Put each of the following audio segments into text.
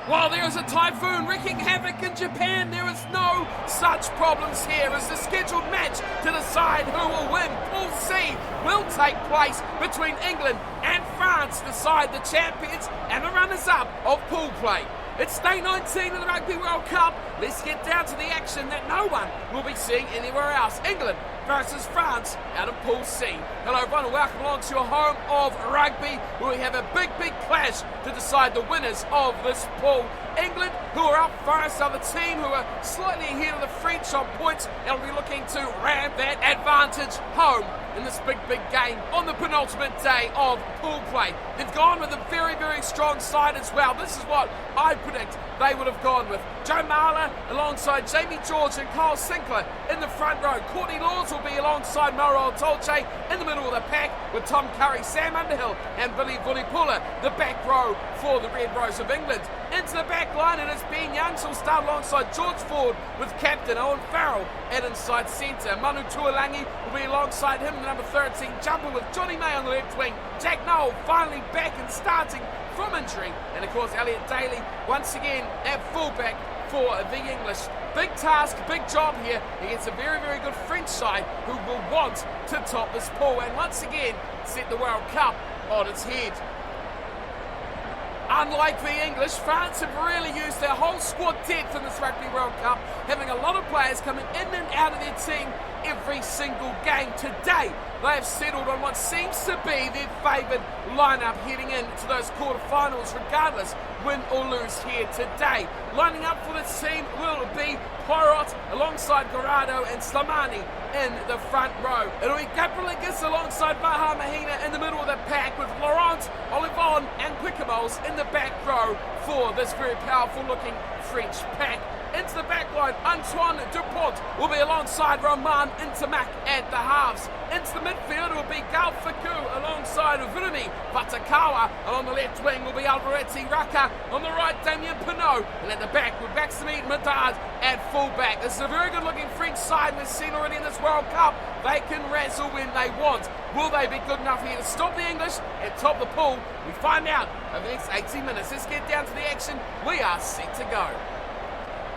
While there is a typhoon wreaking havoc in Japan, there is no such problems here as the scheduled match to decide who will win Pool C will take place between England and France to decide the champions and the runners-up of pool play. It's day 19 of the Rugby World Cup. Let's get down to the action that no one will be seeing anywhere else. England versus France out of Pool C. Hello everyone and welcome along to your home of rugby, where we have a big clash to decide the winners of this pool. England, who are up first, are the team who are slightly ahead of the French on points and will be looking to ram that advantage home in this big game on the penultimate day of pool play. They've gone with a very strong side as well. This is what I predict they would have gone with. Joe Marler alongside Jamie George and Kyle Sinclair in the front row. Courtney Laws will be alongside Mauro Dolce in the middle of the pack with Tom Curry, Sam Underhill and Billy Vunipola, the back row for the Red Rose of England. Into the back line, and it's Ben Young, so will start alongside George Ford with captain Owen Farrell at inside centre. Manu Tuolangi will be alongside him, the number 13 jumper, with Johnny May on the left wing. Jack Noel finally back and starting from injury, and of course Elliot Daly once again at fullback for the English. Big task, big job here against a very good French side who will want to top this pool and once again set the World Cup on its head. Unlike the English, France have really used their whole squad depth in this Rugby World Cup, having a lot of players coming in and out of their team every single game. Today, they have settled on what seems to be their favoured lineup heading into those quarterfinals, regardless win or lose here today. Lining up for this team will be Poirot alongside Garado and Slamani in the front row. It'll be Gabrieligas alongside Baha Mahina in the middle of the pack, with Laurent, Olivon and Quickamoles in the back row for this very powerful looking French pack. Into the back line, Antoine Dupont will be alongside Roman Intamak at the halves. Into the midfield will be Gal Faku alongside Virumi Batakawa, and on the left wing will be Alvaretti Raka, on the right Damien Pinot, and at the back with Maxime Medard at fullback. This is a very good looking French side we've seen already in this World Cup. They can razzle when they want. Will they be good enough here to stop the English and top the pool? We find out over the next 80 minutes. Let's get down to the action. We are set to go.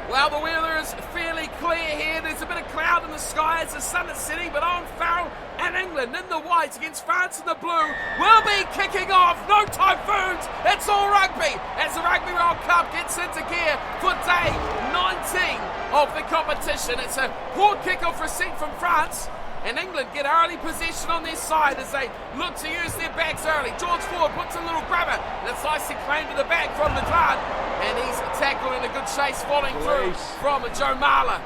Well, the weather is fairly clear here. There's a bit of cloud in the sky as the sun is setting, but Owen Farrell and England in the white against France in the blue will be kicking off. No typhoons, it's all rugby as the Rugby World Cup gets into gear for day 19 of the competition. It's a poor kick-off receipt from France, and England get early possession on their side as they look to use their backs early. George Ford puts a little grabber, and it's nicely claimed to the back from Madrid, and he's tackled in a good chase, falling through from Joe Marler.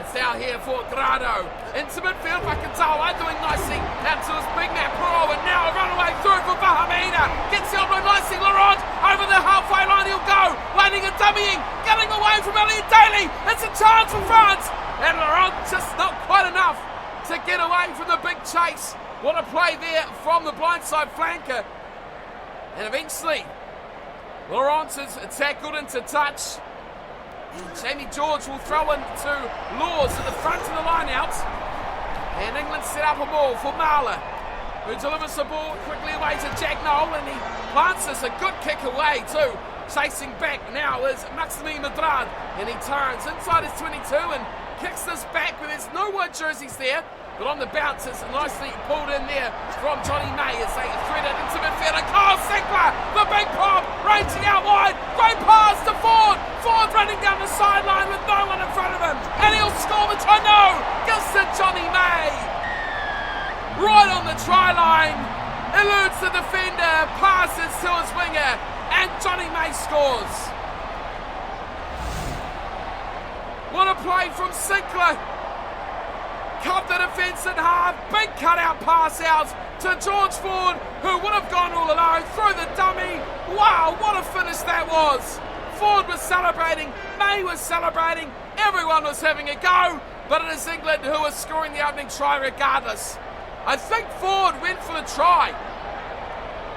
It's now here for Grado. Into midfield, Fakatawa doing nicely out to his big man Pro, and now a runaway through for Bahamina. Gets the elbow nicely, Laurent over the halfway line, he'll go, landing and dummying, getting away from Elliot Daly. It's a chance for France, and Laurent just not quite enough to get away from the big chase. What a play there from the blindside flanker. And eventually, Laurent is tackled into touch. And Jamie George will throw in to Laws at the front of the line out. And England set up a ball for Marler, who delivers the ball quickly away to Jack Noel, and he plants us a good kick away too. Chasing back now is Maxime Medard, and he turns inside his 22 and kicks this back, but there's no white jerseys there. But on the bounce, it's nicely pulled in there from Johnny May as they thread it into midfield. And Kyle Sinclair, the big pop, ranging out wide. Great pass to Ford. Ford running down the sideline with no one in front of him. And he'll score, which I know gives to Johnny May. Right on the try line. Eludes the defender, passes to his winger, and Johnny May scores. What a play from Sinclair. Cut the defence in half, big cutout pass out to George Ford, who would have gone all alone through the dummy. Wow, what a finish that was. Ford was celebrating, May was celebrating, everyone was having a go, but it is England who is scoring the opening try regardless. I think Ford went for the try.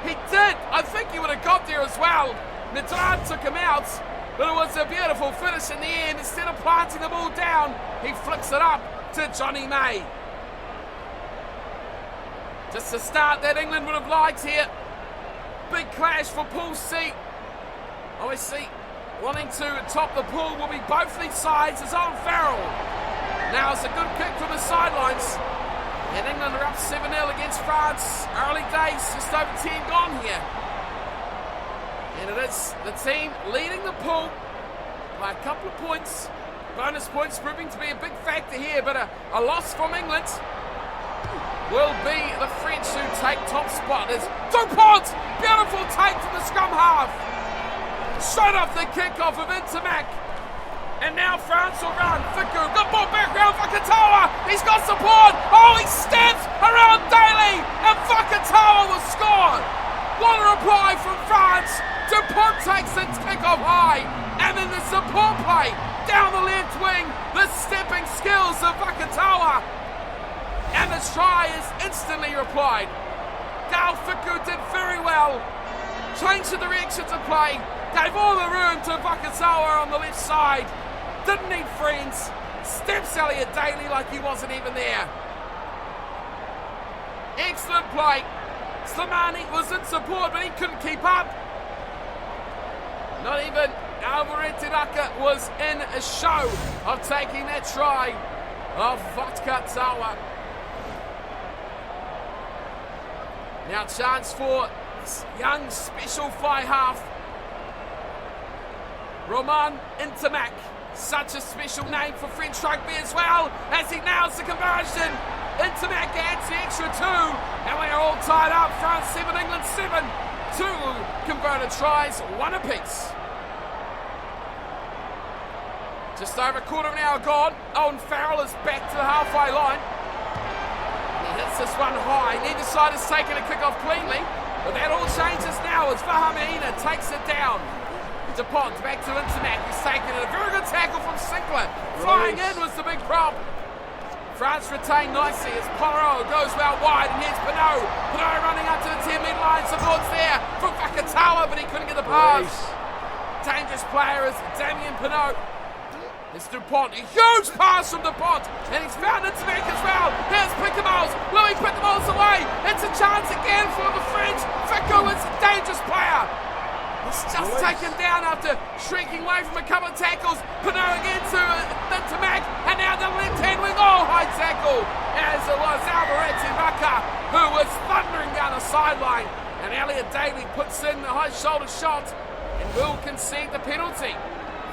He did. I think he would have got there as well. Nadal took him out, but it was a beautiful finish in the end. Instead of planting the ball down, he flicks it up to Johnny May. Just a start that England would have liked here. Big clash for Pool C. Obviously, wanting to top the pool will be both these sides is Owen Farrell. Now it's a good kick from the sidelines. And England are up 7-0 against France. Early days, just over 10 gone here. And it is the team leading the pool by a couple of points. Bonus points proving to be a big factor here, but a loss from England will be the French who take top spot. There's Dupont! Beautiful take from the scrum half. Straight off the kickoff of Intermac. And now France will run. Fiku, good ball back round Fakatawa. He's got support. Oh, he steps around Daly. And Fakatawa will score. What a reply from France. Dupont takes the kickoff high. And then the support play down the left wing. The stepping skills of Fakatawa. And the try is instantly replied. Gal Fiku did very well. Changed the direction to play. Gave all the room to Fakatawa on the left side. Didn't need friends. Steps Elliot Daly like he wasn't even there. Excellent play. Slimani was in support, but he couldn't keep up. Not even Alvarez-Tidaka was in a show of taking that try of Fakatawa. Now chance for this young special fly half. Roman Intermac. Such a special name for French rugby as well, as he nails the conversion. Intermac adds the extra 2, and we are all tied up. France 7, England 7. 2 converted tries, 1 apiece. Just over a quarter of an hour gone. Owen Farrell is back to the halfway line. He hits this one high. Neither side has taken a kick off cleanly, but that all changes now as Vahamina takes it down. Dupont back to Intermac, he's taken it. A very good tackle from Sinclair. Flying in was the big prop. France retain nicely as Porro goes well wide, and here's Pinot. Pinot running up to the 10-metre line, support's there from Fakatawa, but he couldn't get the pass. Dangerous player is Damien Pinot. It's Dupont, a huge pass from Dupont, and he's found Intermac as well. Here's Pickamos, will he put the balls away? It's a chance again for the French. Fiku is a dangerous player. He's just taken down after shrinking away from a couple of tackles. Pinot again to Intermac, and now the left-hand wing. Oh, high tackle, as it was Alvarez-Tidaka, who was thundering down the sideline. And Elliot Daly puts in the high shoulder shot and will concede the penalty.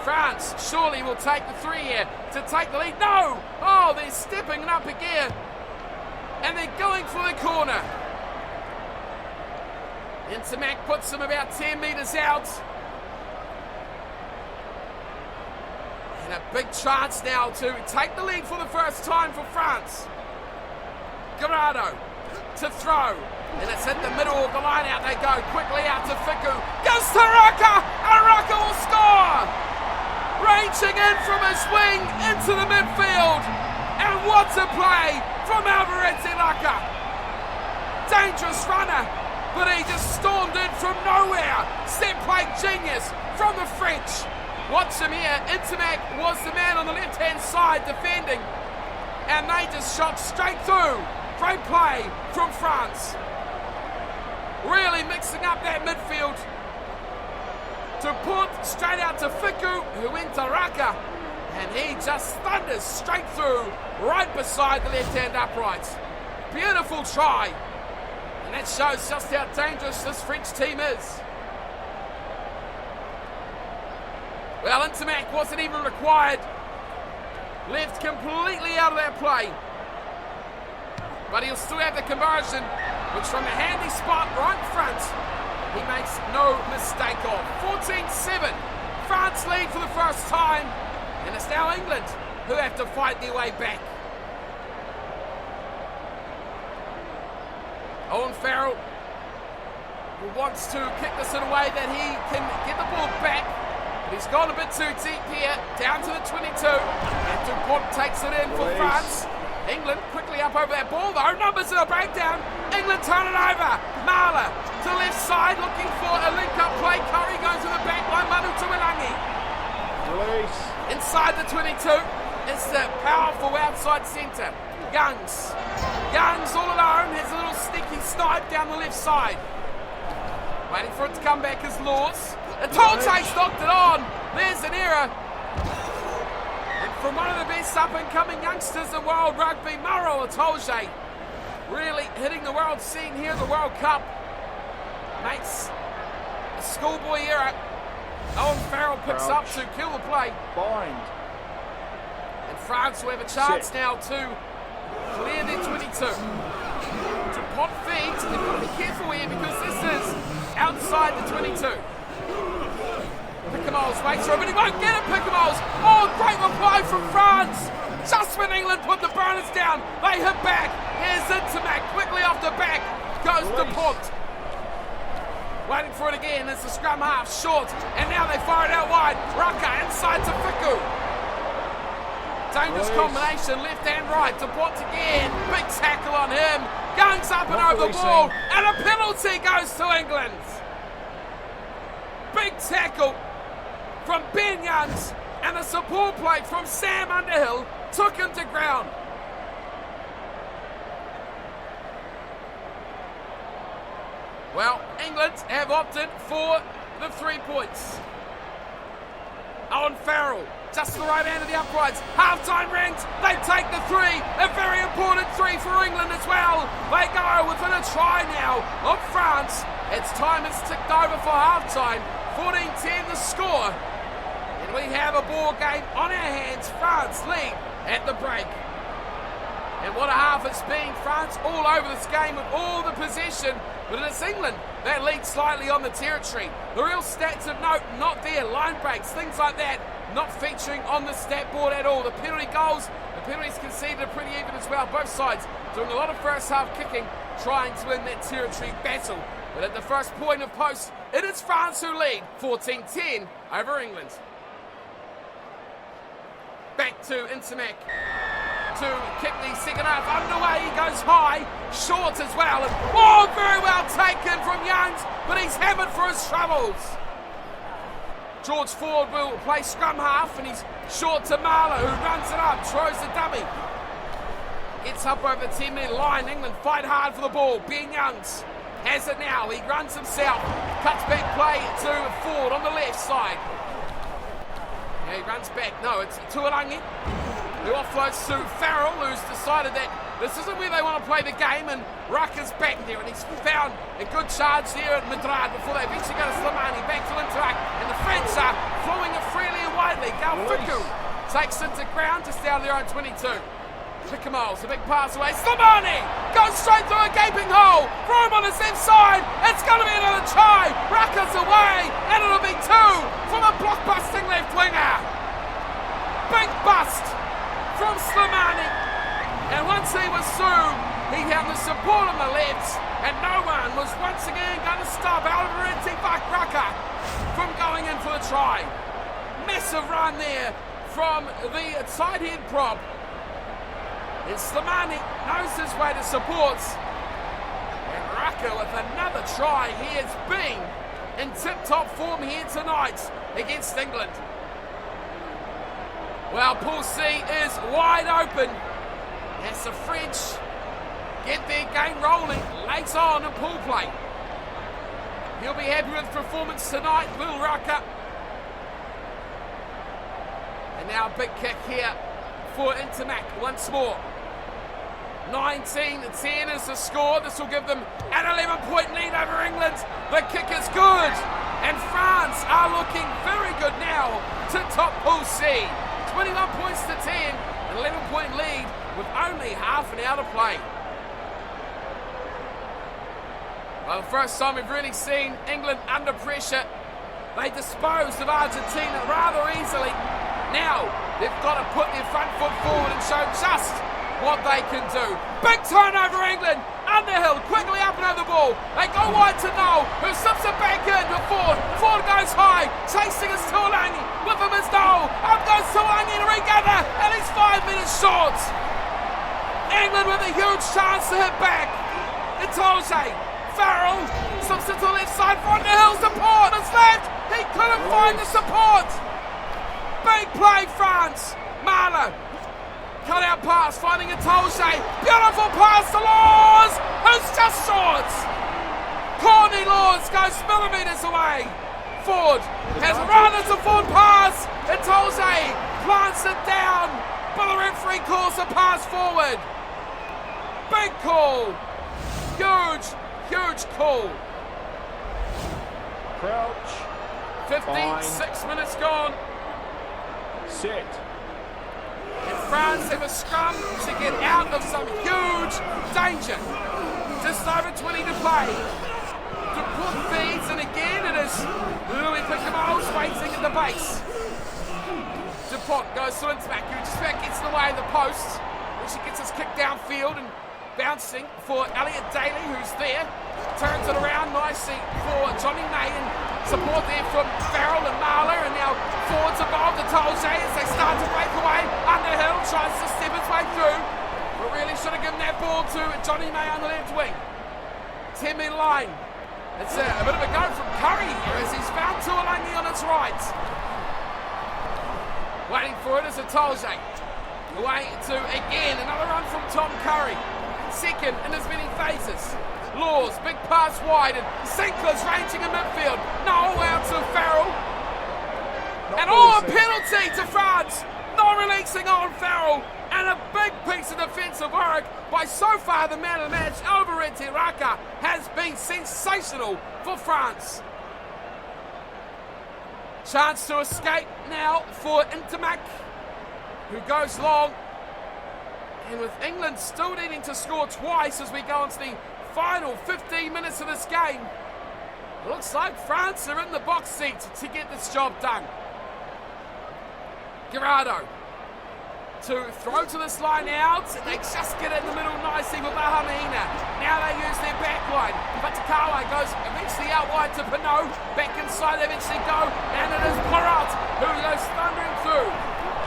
France surely will take the 3 here to take the lead. No! Oh, they're stepping it up again. And they're going for the corner. Intermac puts them about 10 metres out. And a big chance now to take the lead for the first time for France. Guerrero to throw. And it's in the middle of the line. Out they go. Quickly out to Fiku. Goes to Raka. And Raka will score. Ranging in from his wing into the midfield. And what a play from Alvarez-Tidaka. Dangerous runner. But he just stormed in from nowhere. Set play genius from the French. Watch him here. Intermac was the man on the left-hand side defending. And they just shot straight through. Great play from France. Really mixing up that midfield. To put straight out to Fiku, who went to Raka. And he just thunders straight through, right beside the left-hand upright. Beautiful try. And that shows just how dangerous this French team is. Well, Intermac wasn't even required. Left completely out of that play. But he'll still have the conversion, which from a handy spot right in front, he makes no mistake of. 14-7. France lead for the first time. And it's now England who have to fight their way back. Owen Farrell wants to kick this in a way that he can get the ball back. But he's gone a bit too deep here, down to the 22. And Dupont takes it in for France. England quickly up over that ball though. Numbers in a breakdown. England turn it over. Marla to the left side looking for a link-up play. Curry goes to the back line. Manu Tuilangi. Release. Inside the 22 is the powerful outside centre. Youngs all alone, has a little sneaky snipe down the left side. Waiting for it to come back is Laws. And Tolte's knocked it on. There's an error. And from one of the best up-and-coming youngsters in world rugby, Maro Itoje, really hitting the world scene here at the World Cup. Makes a schoolboy error. Owen Farrell picks up to kill the play. Bind. And France will have a chance now to clear their 22. To pot feet, they've got to be careful here because this is outside the 22. Picamoles waits for him, but he won't get it, Picamoles. Oh, great reply from France. Just when England put the bonus down, they hit back. Here's Intermac, quickly off the back, goes to Pont. Waiting for it again, it's the scrum half, short, and now they fire it out wide. Raka inside to Fiku. Dangerous combination, left and right, to Pont again. Big tackle on him, guns up and over the ball, and a penalty goes to England. Big tackle from Ben Youngs, and a support play from Sam Underhill took him to ground. Well, England have opted for the 3 points. Owen Farrell, just to the right hand of the uprights. Half-time ranked, they take the 3. A very important 3 for England as well. They go within a try now of France. Its time has ticked over for half-time. 14-10 the score. And we have a ball game on our hands. France lead at the break. And what a half it's been. France all over this game with all the possession. But it's England that lead slightly on the territory. The real stats of note, not there. Line breaks, things like that, not featuring on the stat board at all. The penalty goals, the penalties conceded are pretty even as well. Both sides doing a lot of first half kicking, trying to win that territory battle. But at the first point of post, it is France who lead 14-10 over England. Back to Intermac to kick the second half underway. He goes high, short as well. And, oh, very well taken from Youngs, but he's hammered for his troubles. George Ford will play scrum half, and he's short to Marlow, who runs it up, throws the dummy. Gets up over the 10-metre line. England fight hard for the ball. Ben Youngs has it now. He runs himself, cuts back play to Ford on the left side. Yeah, he runs back. No, it's Tuolangi, who offloads to Farrell, who's decided that this isn't where they want to play the game, and Rucker's back there, and he's found a good charge there at Madrad before they eventually go to Slimani, back to Interact, and the French are flowing it freely and widely. Galfiku takes it to ground just down there on 22. Picamoles, a big pass away. Slimani goes straight through a gaping hole. Room on his left side. It's going to be another try. Rucker's away, and it'll be 2 from a block-busting left winger. Big bust from Slimani, and once he was through, he had the support on the left, and no one was once again going to stop Alvarez Rucker from going in for the try. Massive run there from the side head prop, and Slimani knows his way to supports, and Rucker with another try. He has been in tip-top form here tonight against England. Well, Pool C is wide open as the French get their game rolling late on in pool play. He'll be happy with performance tonight, Will Rucker. And now a big kick here for Intermac once more. 19-10 is the score. This will give them an 11-point lead over England. The kick is good, and France are looking very good now to top Pool C. 21 points to 10, an 11-point lead with only half an hour to play. Well, the first time we've really seen England under pressure. They disposed of Argentina rather easily. Now they've got to put their front foot forward and show just what they can do. Big turnover England. Underhill quickly up and over the ball. They go wide to Noel, who slips it back in to Ford. Ford goes high, chasing is Tuolangi. With him is Noel. Up goes Tuolangi to regather, and he's 5 minutes short. England with a huge chance to hit back. Itoje, Farrell slips it to the left side for Underhill's support. It's left. He couldn't find the support. Big play, France. Marlow. Cut out pass, finding Itoje. Beautiful pass to Laws, who's just short. Corny Laws goes millimetres away. Ford has run as a Ford pass. Itolze plants it down, but the referee calls a pass forward. Big call. Huge call. Crouch. 56 minutes gone. Set. And France have a scrum to get out of some huge danger. Just over 20 to play. Dupont feeds, and again it is Louis Picamol's waiting at the base. Dupont goes to Intimac, who just about gets in the way of the post. When she gets his kick downfield and bouncing for Elliot Daly, who's there. Turns it around nicely for Johnny May, and support there from Farrell and Marler, and now forwards involved, Itolze as they start to break away. Underhill tries to step his way through, but really should have given that ball to Johnny May on the left wing. 10-metre line. It's a bit of a go from Curry here as he's found Tuolangi on his right. Waiting for it is Itolze. Away to, again, another run from Tom Curry. Second in as many phases. Laws, big pass wide, and Sinclair's ranging in midfield. No, out to Farrell. And a penalty to France. Not releasing on Farrell. And a big piece of defensive work by so far the man of the match, Alvarez Raka, has been sensational for France. Chance to escape now for Intimac, who goes long. And with England still needing to score twice as we go into the final 15 minutes of this game, it looks like France are in the box seat to get this job done. Gerardo to throw to this line out. They just get it in the middle nicely with Bahamina. Now they use their back line. But Takawa goes eventually out wide to Pinot. Back inside they eventually go. And it is Porat who goes thundering through.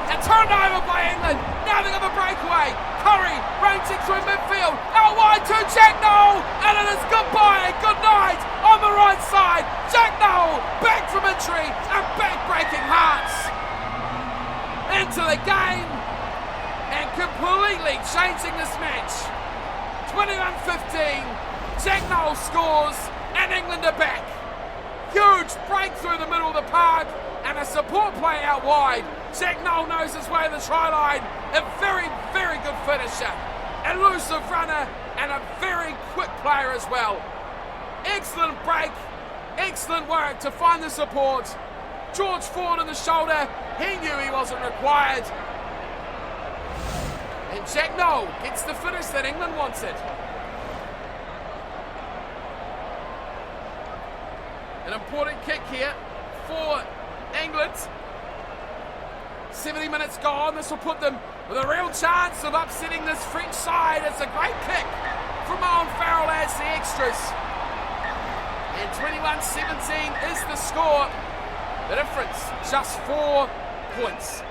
And turned over by England. Now they have a breakaway. Curry ranging through midfield. Out wide to Jack Noel. And it is goodbye and good night on the right side. Jack Noel back from injury and back breaking hearts into the game and completely changing this match. 21-15. Jack Noel scores and England are back. Huge break through the middle of the park and a support play out wide. Jack Noel knows his way to the try line. A very, very good finisher. Elusive runner and a very quick player as well. Excellent break. Excellent work to find the support. George Ford on the shoulder. He knew he wasn't required. And Jack Noel gets the finish that England wanted. An important kick here for England. 70 minutes gone. This will put them with a real chance of upsetting this French side. It's a great kick from Owen Farrell adds the extras. And 21-17 is the score. The difference, just 4 points.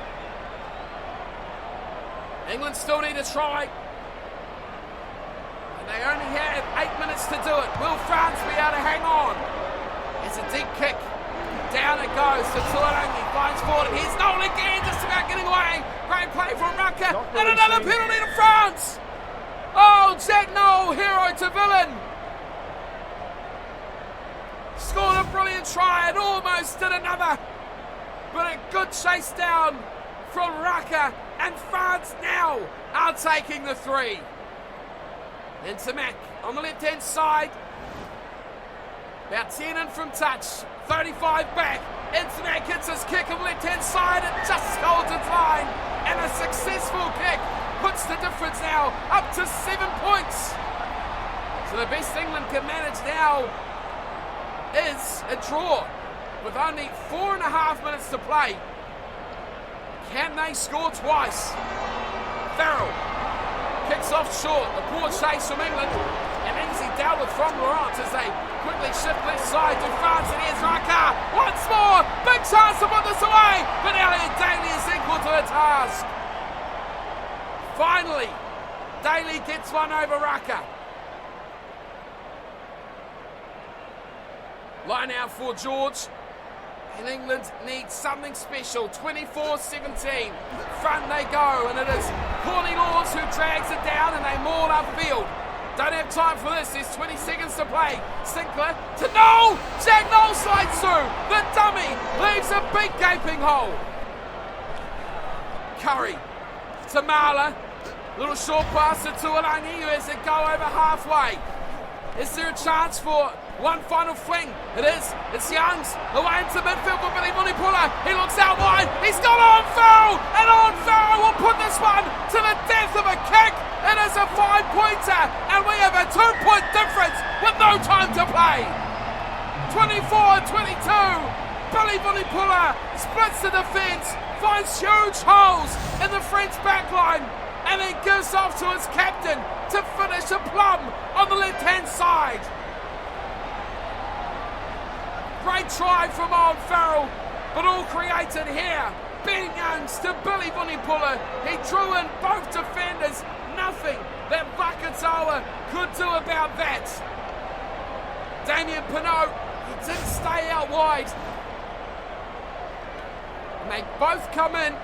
England still need a try. And they only have 8 minutes to do it. Will France be able to hang on? It's a deep kick. Down it goes to Tuolangi. Finds forward. And here's Noel again, just about getting away. Great play from Rucker. And another penalty to France. Oh, Jack Noel, hero to villain. Scored a brilliant try and almost did another. But a good chase down from Rucker. And France now are taking the 3. Into Mac on the left-hand side. About 10 in from touch. 35 back. Into Mac hits his kick on the left-hand side. It just holds its line. And a successful kick puts the difference now up to 7 points. So the best England can manage now is a draw with only 4.5 minutes to play. Can they score twice? Farrell kicks off short. The poor chase from England. And easy dealt with from Laurent as they quickly shift left side to France. And here's Raka once more. Big chance to put this away. But Elliot Daly is equal to the task. Finally, Daly gets one over Raka. Line out for George. And England needs something special. 24-17. Front they go. And it is Corny Laws who drags it down and they maul upfield. Don't have time for this. There's 20 seconds to play. Sinclair to Noel. Jack Noel slides through. The dummy leaves a big gaping hole. Curry to Marla. Little short pass to Tuolangi, who has to go over halfway. Is there a chance for one final fling? It is. It's Youngs away into midfield for Billy Vunipola. He looks out wide. He's got on Farrell, and on Farrell will put this one to the death of a kick. It is a 5-pointer, and we have a 2-point difference with no time to play. 24-22. Billy Vunipola splits the defence, finds huge holes in the French backline, and then gives off to his captain to finish a plum on the left-hand side. Great try from Owen Farrell, but all created here. Ben Youngs to Billy Vunipola. He drew in both defenders. Nothing that Vakatawa could do about that. Damien Pinot, he didn't stay out wide. And they both come in.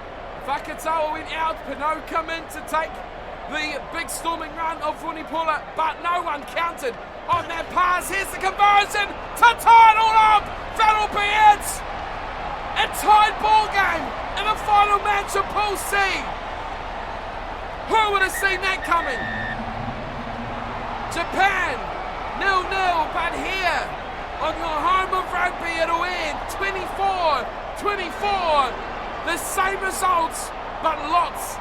Vakatawa went out, Pinot come in to take the big storming run of Vunipola, but no one counted on that pass. Here's the conversion to tie it all up. That'll be it. A tied ball game in the final match of Pool C. Who would have seen that coming? Japan, 0-0, but here on your home of rugby it'll end 24-24. The same results, but lots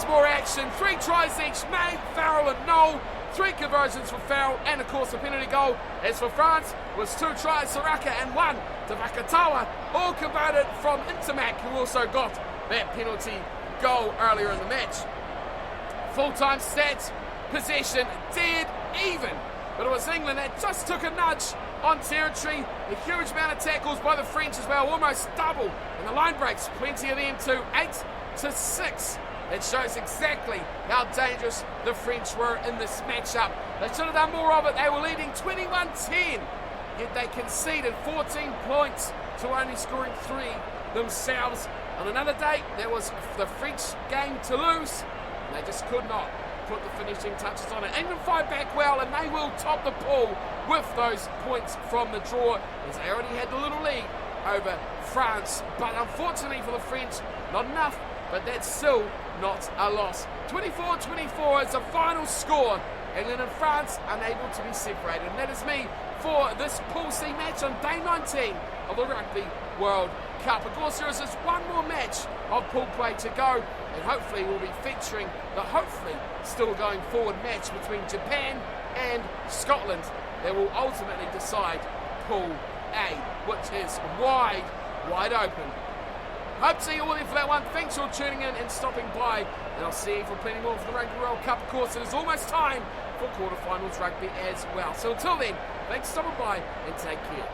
more action. 3 tries each made, Farrell and Noel. 3 conversions for Farrell, and of course a penalty goal. As for France, was 2 tries to Raka and 1 to Vakatawa, all converted from Intermac, who also got that penalty goal earlier in the match. Full-time stats, possession dead even, but it was England that just took a nudge on territory. A huge amount of tackles by the French as well, almost double. And the line breaks, plenty of them too, 8-6. It shows exactly how dangerous the French were in this matchup. They should have done more of it. They were leading 21-10, yet they conceded 14 points to only scoring 3 themselves. On another day, there was the French game to lose, and they just could not put the finishing touches on it. England fight back well, and they will top the pool with those points from the draw, as they already had the little lead over France. But unfortunately for the French, not enough, but that's still not a loss. 24-24 is the final score. England and France unable to be separated. And that is me for this Pool C match on day 19 of the Rugby World Cup. Of course, there is just one more match of pool play to go, and hopefully we'll be featuring the hopefully still going forward match between Japan and Scotland that will ultimately decide Pool A, which is wide open. Hope to see you all there for that one. Thanks for tuning in and stopping by, and I'll see you for plenty more for the Rugby World Cup. Of course, it is almost time for quarterfinals rugby as well. So until then, thanks for stopping by and take care.